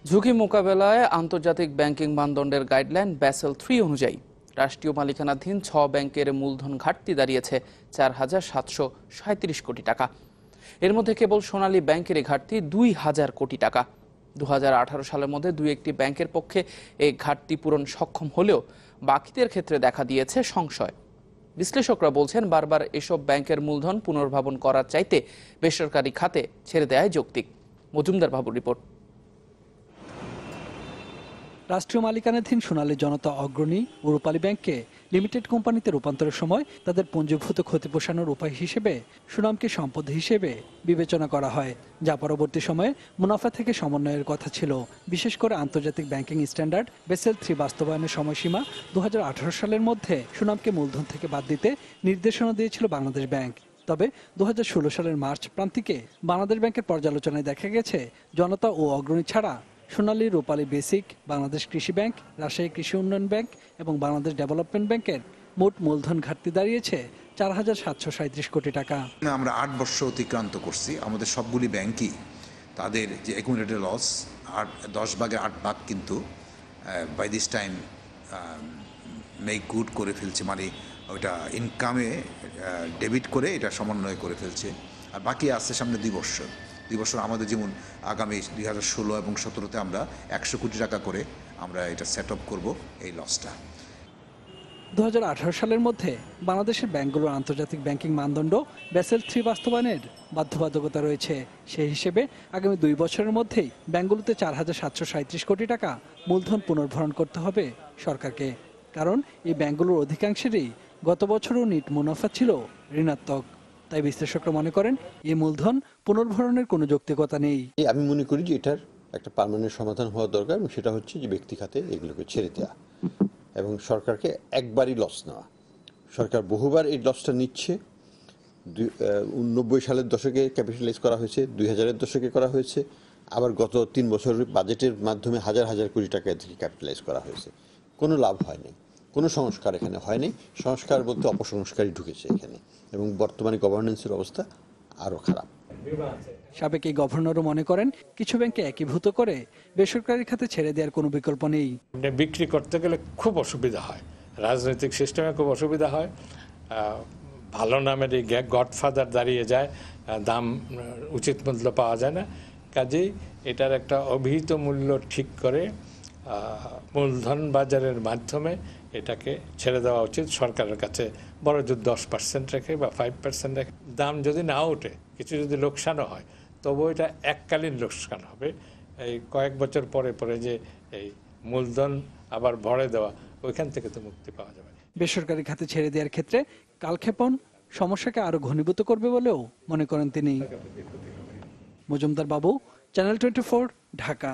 ঝুঁকি মোকাবেলায় আন্তর্জাতিক ব্যাংকিং মানদণ্ডের গাইডলাইন ব্যাসেল 3 অনুযায়ী রাষ্ট্রীয় মালিকানাধীন 6 ব্যাংকের মূলধন ঘাটতি দাঁড়িয়েছে 4,737 কোটি টাকা। এর মধ্যে কেবল সোনালী ব্যাংকের ঘাটতি 2,000 কোটি টাকা। 2018 সালের মধ্যে দুই একটি ব্যাংকের পক্ষে এই ঘাটতি পূরণ সক্ষম হলেও বাকিদের ক্ষেত্রে দেখা দিয়েছে সংশয়। বিশ্লেষকরা বলছেন, বারবার এসব ব্যাংকের মূলধন পুনর্ভাবন করার চাইতে বেসরকারি খাতে ছেড়ে দেয় যৌক্তিক। মজুমদার বাবুর রিপোর্ট। রাষ্ট্রীয় মালিকানাধীন সোনালী জনতা অগ্রণী ও রূপালী ব্যাংককে লিমিটেড কোম্পানিতে রূপান্তরের সময় তাদের পুঞ্জীভূত ক্ষতি পোষানোর উপায় হিসেবে সুনামকে সম্পদ হিসেবে বিবেচনা করা হয়, যা পরবর্তী সময়ে মুনাফা থেকে সমন্বয়ের কথা ছিল। বিশেষ করে আন্তর্জাতিক ব্যাংকিং স্ট্যান্ডার্ড বেসেল 3 বাস্তবায়নের সময়সীমা 2018 সালের মধ্যে সুনামকে মূলধন থেকে বাদ দিতে নির্দেশনা দিয়েছিল বাংলাদেশ ব্যাংক। তবে 2016 সালের মার্চ প্রান্তিকে বাংলাদেশ ব্যাংকের পর্যালোচনায় দেখা গেছে, জনতা ও অগ্রণী ছাড়া সোনালী, রূপালী বেসিক, বাংলাদেশ কৃষি ব্যাংক, রাজশাহী কৃষি উন্নয়ন ব্যাংক এবং বাংলাদেশ ডেভেলপমেন্ট ব্যাংকের মোট মূলধন ঘাটতি দাঁড়িয়েছে 4,737 কোটি টাকা। আমরা 8 বছর অতিক্রান্ত করছি। আমাদের সবগুলি ব্যাংকই তাদের যে অ্যাকুমুলেটেড লস 10 ভাগের 8 ভাগ কিন্তু by this time make good করে ফেলছে, মানে ওইটা ইনকামে ডেবিট করে এটা সমন্বয় করে ফেলছে। আর বাকি আছে সামনে 2 বছর আমাদের, যেমন আগামী 2016 এবং 2017-তে আমরা 100 কোটি টাকা করে আমরা এটা সেট আপ করবো এই লসটা। 2018 সালের মধ্যে বাংলাদেশের ব্যাংকগুলোর আন্তর্জাতিক ব্যাংকিং মানদণ্ড ব্যাসেল 3 বাস্তবায়নের বাধ্যবাধকতা রয়েছে। সেই হিসেবে আগামী 2 বছরের মধ্যেই ব্যাংকগুলোতে 4,737 কোটি টাকা মূলধন পুনর্ভরণ করতে হবে সরকারকে। কারণ এই ব্যাংকগুলোর অধিকাংশেরই গত বছরও নিট মুনাফা ছিল ঋণাত্মক। তাই বিশ্লেষকরা মনে করেন, এই মূলধন পুনর্ভরণের কোনো যৌক্তিকতা নেই। আমি মনে করি যে এটার একটা পার্মানেন্ট সমাধান হওয়া দরকার, এবং সেটা হচ্ছে যে ব্যক্তি খাতে এগুলোকে ছেড়ে দেওয়া এবং সরকারকে একবারই লস নেওয়া। সরকার বহুবার এই লসটা নিচ্ছে। 90 সালের দশকে ক্যাপিটালাইজ করা হয়েছে, 2000-এর দশকে করা হয়েছে, আবার গত 3 বছরের বাজেটের মাধ্যমে হাজার হাজার কোটি টাকা থেকে ক্যাপিটালাইজ করা হয়েছে। কোনো লাভ হয়নি, কোনো সংস্কার এখানে হয়নি। সংস্কার বলতে অপসংস্কারই ঢুকেছে এখানে, এবং বর্তমানে গভর্নেন্সের অবস্থা আরও খারাপ। সাবেক এই গভর্নরও মনে করেন, কিছু ব্যাংকে একীভূত করে বেসরকারি খাতে ছেড়ে দেওয়ার কোনো বিকল্প নেই। বিক্রি করতে গেলে খুব অসুবিধা হয়, রাজনৈতিক সিস্টেমে খুব অসুবিধা হয়। ভালো নামের এই গডফাদার দাঁড়িয়ে যায়, দাম উচিত মূল্য পাওয়া যায় না। কাজেই এটার একটা অভিহিত মূল্য ঠিক করে মূলধন বাজারের মাধ্যমে এটাকে ছেড়ে দেওয়া উচিত সরকারের কাছে। বড় যদি 10% রেখে বা 5% রেখে, দাম যদি না ওঠে, কিছু যদি লোকসানও হয়, তবু এটা এককালীন লোকসান হবে। এই কয়েক বছর পরে পরে যে এই মূলধন আবার ভরে দেওয়া, ওইখান থেকে তো মুক্তি পাওয়া যাবে। বেসরকারি খাতে ছেড়ে দেওয়ার ক্ষেত্রে কালক্ষেপণ সমস্যাকে আরো ঘনীভূত করবে বলেও মনে করেন তিনি। মজুমদার বাবু, চ্যানেল 24, ঢাকা।